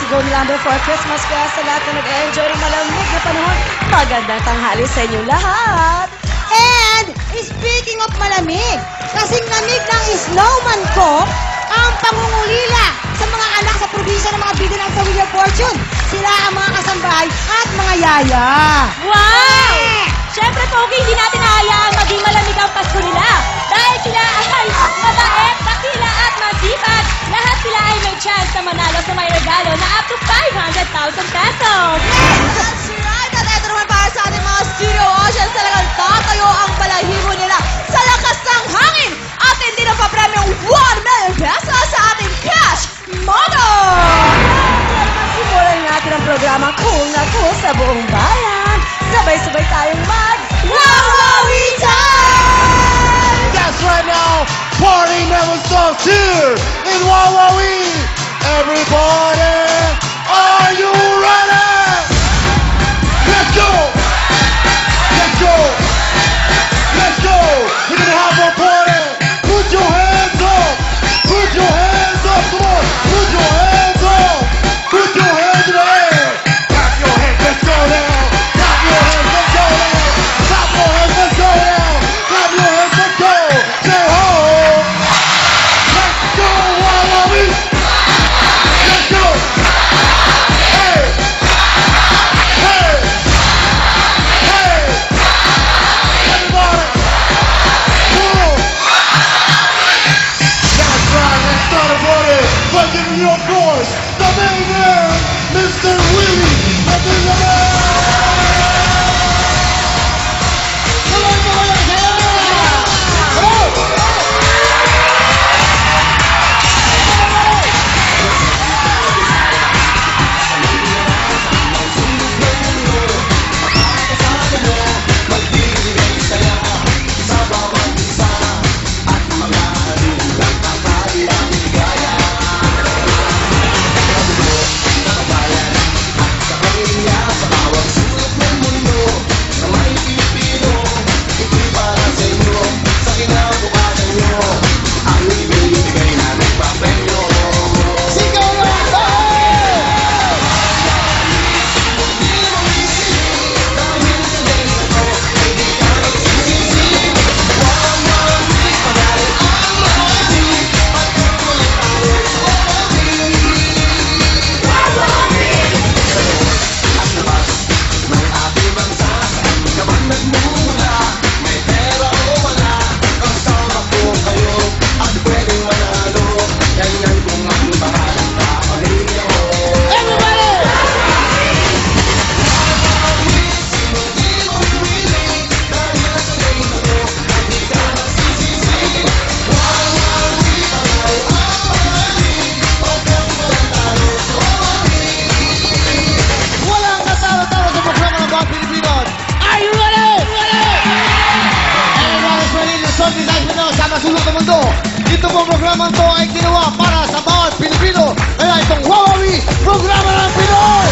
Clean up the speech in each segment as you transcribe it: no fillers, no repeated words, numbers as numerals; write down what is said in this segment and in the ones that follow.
sigaw nila before Christmas. Kaya sa lahat na nag-enjoy ng malamig na panahon, magandang tanghali sa inyong lahat. And, speaking of malamig, kasing lamig ng snowman ko, ang pangungulila sa mga anak sa probinsya ng mga bida ng Pamilya Fortune. Sila ang mga kasambahay at mga yaya. Wow! Siyempre, Pogi, hindi natin hahayaan maging malamig ang Pasko nila. Dahil sila ay mabait, dakila at masipag. Lahat sila ay may chance na manalo sa may regalo na up to 500,000 pesos. That's right! At ito naman para sa ating mga studio audience, talagang tatayo ang balahibo nila sa lakas ng hangin at hindi na pa premyong 1 million pesos sa ating cash moto! Simulan natin ang programa cool na cool sa buong bayan. Sabay-sabay tayong Wawawi time! That's right now, party never stops here in Wawawi. Everybody, are you ready? Let's go! Let's go! Let's go! We're gonna have a party. Put your hands up! Put your hands up! Come on! Put your hands up! Put your hands in the air! Clap your hands, let's go now! Clap your hands, let's go now! Clap your hands, let's go now! Clap your hands, let's go! Say ho! Let's go, Wawawi! Let's go! Hey! Hey! Hey! Everybody! Move! That's right, let's start a party by giving you, of course, the main man, Mr. Willie Abdullah! Sa sulok ng mundo, ito pong programang to ay ginawa para sa bawat Pilipino. Kaya itong Wawawi, programa ng Pinoy!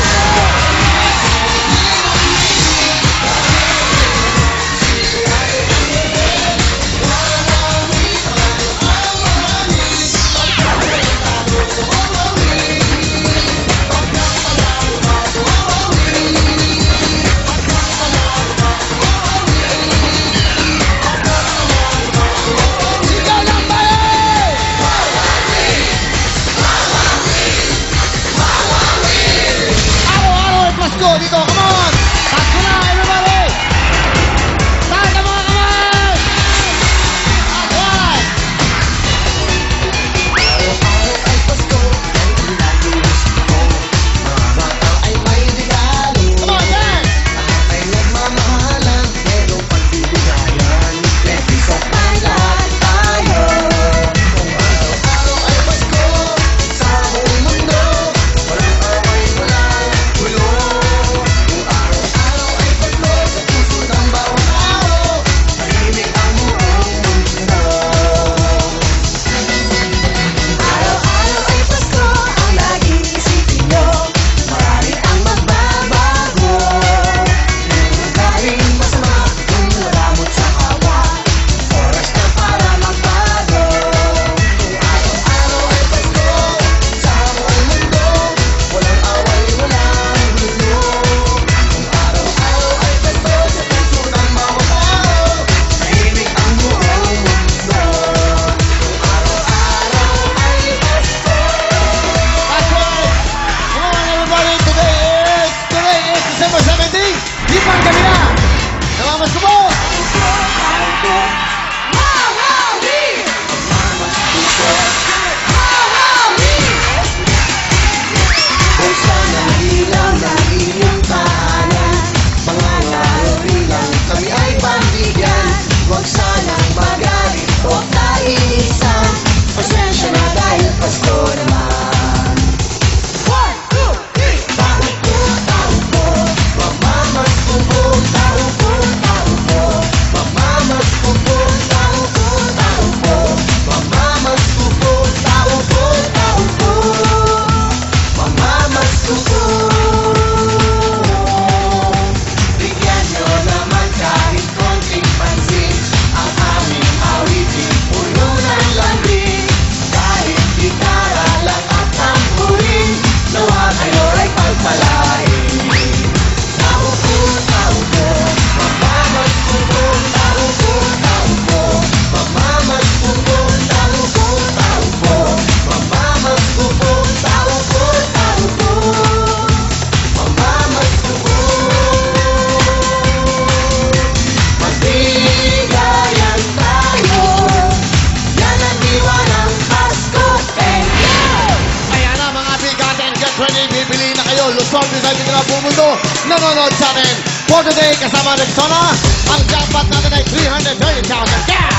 today, kasama Rexona, ang jackpot natin ay 330,000 cash.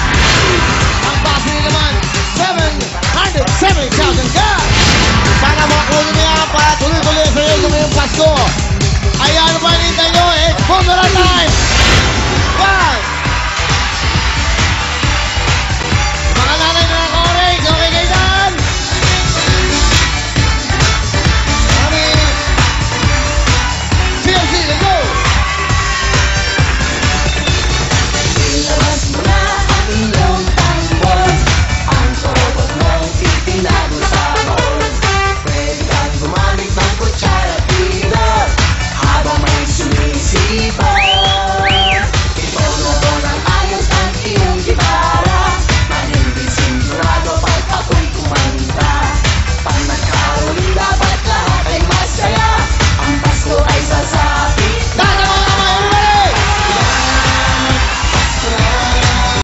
Ang pasili naman, 770,000 cash. Sana makakunin niya para tuloy-tuloy sa iyo ngayong Pasko. Ay ano ba hinihintay nyo? It's Bundara time! 5,